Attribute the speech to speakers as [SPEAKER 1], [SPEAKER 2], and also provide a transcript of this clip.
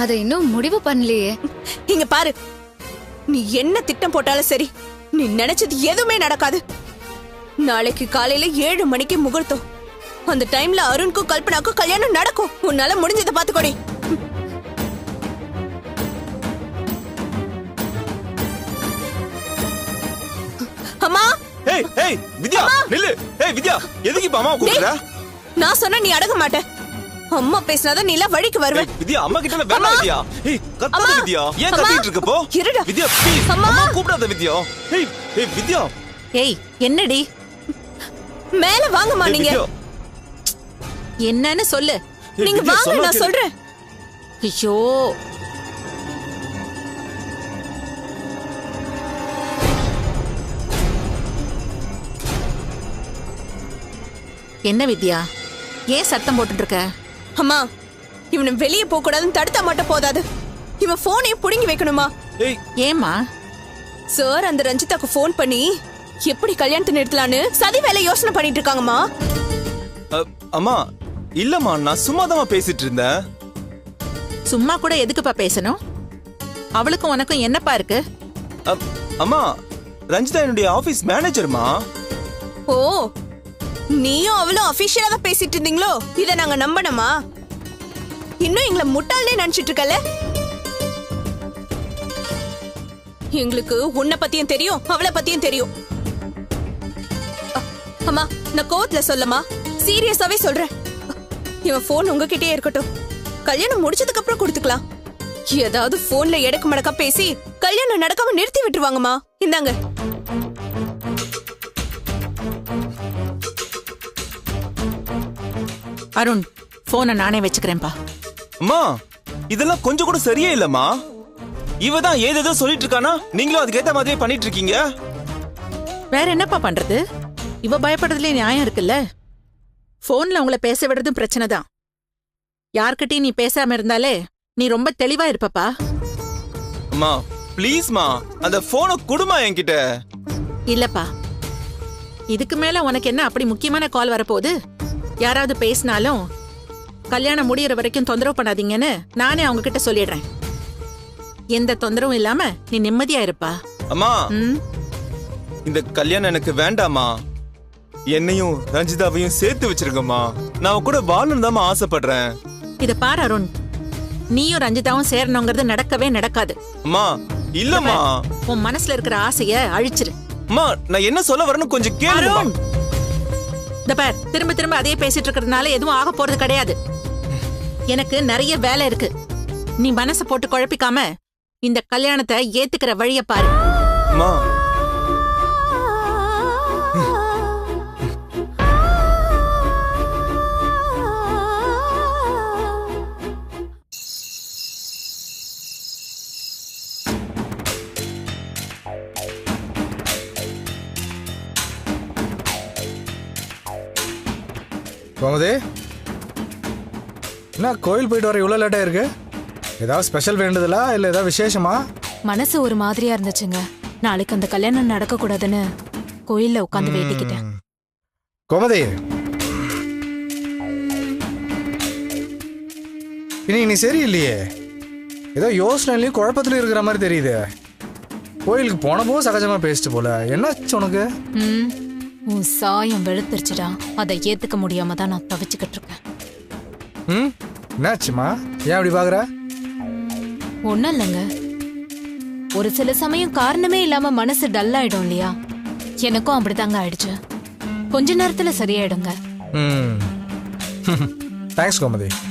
[SPEAKER 1] அதை இன்னும் முடிவு பண்ணலையே.
[SPEAKER 2] இங்க பாரு, நீ என்ன திட்டம் போட்டாலும் சரி, நீ நினைச்சது எதுவுமே நடக்காது. நாளைக்கு காலையில 7 மணிக்கு முகூர்த்தம். அந்த டைம்ல அருணுக்கும் கல்பனாக்கும் கல்யாணம் நடக்கும். உன்னால முடிஞ்சதை பாத்துக்கோடி. அம்மா,
[SPEAKER 3] ஏய் ஏய் வித்யா நில்லு. ஏய் வித்யா, எதுக்கு இப்ப அம்மா கூப்பிடுற?
[SPEAKER 2] நான் சொன்னா நீ அடங்க மாட்ட. அம்மா பேசினாதான் நீ எல்லாம் வழிக்கு வருவ.
[SPEAKER 3] வித்யா, அம்மா கிட்ட வேண்டாம் வித்யா. ஏய் கத்தாத வித்யா. ஏன் கத்திட்டு இருக்க போ? வித்யா ப்ளீஸ் அம்மா கூப்பிடாத வித்யா. ஏய் ஏய் வித்யா.
[SPEAKER 4] ஏய் என்னடி?
[SPEAKER 2] மேல வாங்கம்மா நீங்க.
[SPEAKER 4] என்னன்னு சொல்லு.
[SPEAKER 2] நீங்க வாங்க, நான் சொல்றேன்.
[SPEAKER 4] ஐயோ, என்ன வித்யா, ஏன் சத்தம் போட்டுட்டு இருக்க?
[SPEAKER 2] அம்மா, இவனை வெளியே போக கூடாதுன்னு தடுத்தா மட்டும் போதாது. இவன் போனையும் புடுங்கி வைக்கணுமா?
[SPEAKER 3] ஏய்
[SPEAKER 4] ஏமா?
[SPEAKER 2] சார் அந்த ரஞ்சிதாக்கு போன் பண்ணி எப்படி கல்யாணத்தை நிறுத்தலான்னு சதி வேலை யோசனை பண்ணிட்டு இருக்காங்கம்மா.
[SPEAKER 3] அம்மா இல்லம்மா, நான் சும்மா தான் பேசிட்டு இருந்தேன்.
[SPEAKER 4] சும்மா கூட எதுக்குப்பா பேசணும்? அவளுக்கும் உனக்கும் என்னப்பா இருக்கு?
[SPEAKER 3] அம்மா, ரஞ்சிதா என்னுடைய ஆபீஸ் மேனேஜர்மா.
[SPEAKER 2] ஓ, நீயும் அவளும் அபிஷியலா தான் பேசிட்டு இருந்தீங்களோ? இத நாங்க நம்பணுமா? இன்னும் எங்களை முட்டாளே நினைச்சிட்டு இருக்கல. எங்களுக்கு உன்னை பத்தியும் தெரியும், அவளை பத்தியும் தெரியும். அம்மா, நான் கோவத்துல சொல்லமா, சீரியஸாவே சொல்றேன். இவன் போன் உங்ககிட்டயே இருக்கட்டும். கல்யாணம் முடிச்சதுக்கு அப்புறம் கொடுத்துக்கலாம். ஏதாவது போன்ல எடக்கு மடக்கா பேசி கல்யாணம் நடக்காம நிறுத்தி விட்டுருவாங்கம்மா. இந்தாங்க.
[SPEAKER 4] அருண், போனை நானே வச்சுக்கிறேன்பா.
[SPEAKER 3] அம்மா, இதெல்லாம் கொஞ்சம் கூட சரியே இல்லம்மா. இவ தான் ஏதேதோ சொல்லிட்டு இருக்கானா, நீங்களும் அதுக்கேத்த மாதிரியே பண்ணிட்டு இருக்கீங்க.
[SPEAKER 4] வேற என்னப்பா பண்றது? இவ பயப்படுறதுலயே நியாயம் இருக்குல்ல. போன்ல உங்களை பேச விடுறதும் பிரச்சனை தான். யார்கிட்டயும் நீ பேசாம இருந்தாலே நீ ரொம்ப தெளிவா இருப்பப்பா.
[SPEAKER 3] அம்மா ப்ளீஸ்மா, அந்த போனை குடுமா என்கிட்ட.
[SPEAKER 4] இல்லப்பா, இதுக்கு மேல உனக்கு என்ன அப்படி முக்கியமான கால் வரப்போகுது? யாராவது பேசினாலும் கல்யாணம் முடியற வரைக்கும் தொந்தரவு பண்ணாதீங்கன்னு நானே அவங்க கிட்ட சொல்லிடுறேன். எந்த தொந்தரவும் இல்லாம நீ நிம்மதியா இருப்பா.
[SPEAKER 3] அம்மா, இந்த கல்யாணம் எனக்கு வேண்டாமா. என்னையும் ரஞ்சிதாவையும் சேர்த்து வச்சிருக்கம்மா. நான் கூட வாழணும் தான் ஆசைப்படுறேன்.
[SPEAKER 4] இத பாரு அருண், நீயும் ரஞ்சிதாவும் சேரணுங்கிறது நடக்கவே நடக்காது.
[SPEAKER 3] அம்மா இல்லம்மா,
[SPEAKER 4] உன் மனசுல இருக்கிற ஆசைய அழிச்சிரு.
[SPEAKER 3] அம்மா, நான் என்ன சொல்ல வரேன்னு கொஞ்சம் கேளுமா.
[SPEAKER 4] இந்த பார், திரும்ப திரும்ப அதே பேசிட்டு இருக்கிறதுனால எதுவும் ஆக போறது கிடையாது. எனக்கு நிறைய வேலை இருக்கு. நீ மனசை போட்டு குழப்பிக்காம இந்த கல்யாணத்தை ஏத்துக்கிற வழிய பாரு.
[SPEAKER 3] அம்மா,
[SPEAKER 5] கோமதி, என்ன கோயில் போயிட்டு வர இவ்வளோ லேட்டாக இருக்கு? ஏதாவது ஸ்பெஷல் வேண்டுதலா இல்லை ஏதாவது விசேஷமா?
[SPEAKER 6] மனசு ஒரு மாதிரியா இருந்துச்சுங்க. நாளைக்கு அந்த கல்யாணம் நடக்க கூடாதுன்னு கோயில்ல உட்காந்து வேண்டிக்கிட்டேன்.
[SPEAKER 5] கோமதி, இன்னைக்கு நீ சரியில்லையே. ஏதோ யோசனைலையும் குழப்பத்திலையும் இருக்கிற மாதிரி தெரியுது. கோயிலுக்கு போனப்போ சகஜமா பேசிட்டு போல. என்னாச்சு உனக்கு?
[SPEAKER 6] உன் சாயம் வெளுத்துருச்சுடா. அதை ஏத்துக்க முடியாம தான் நான் தவிச்சுக்கிட்டு இருக்கேன்.
[SPEAKER 5] என்னாச்சுமா? ஏன் அப்படி பாக்குற?
[SPEAKER 6] ஒன்னும் இல்லைங்க, ஒரு சில சமயம் காரணமே இல்லாம மனசு டல் ஆயிடும் இல்லையா? எனக்கும் அப்படித்தாங்க ஆயிடுச்சு. கொஞ்ச நேரத்துல சரியாயிடுங்க.
[SPEAKER 5] தேங்க்ஸ் கோமதி.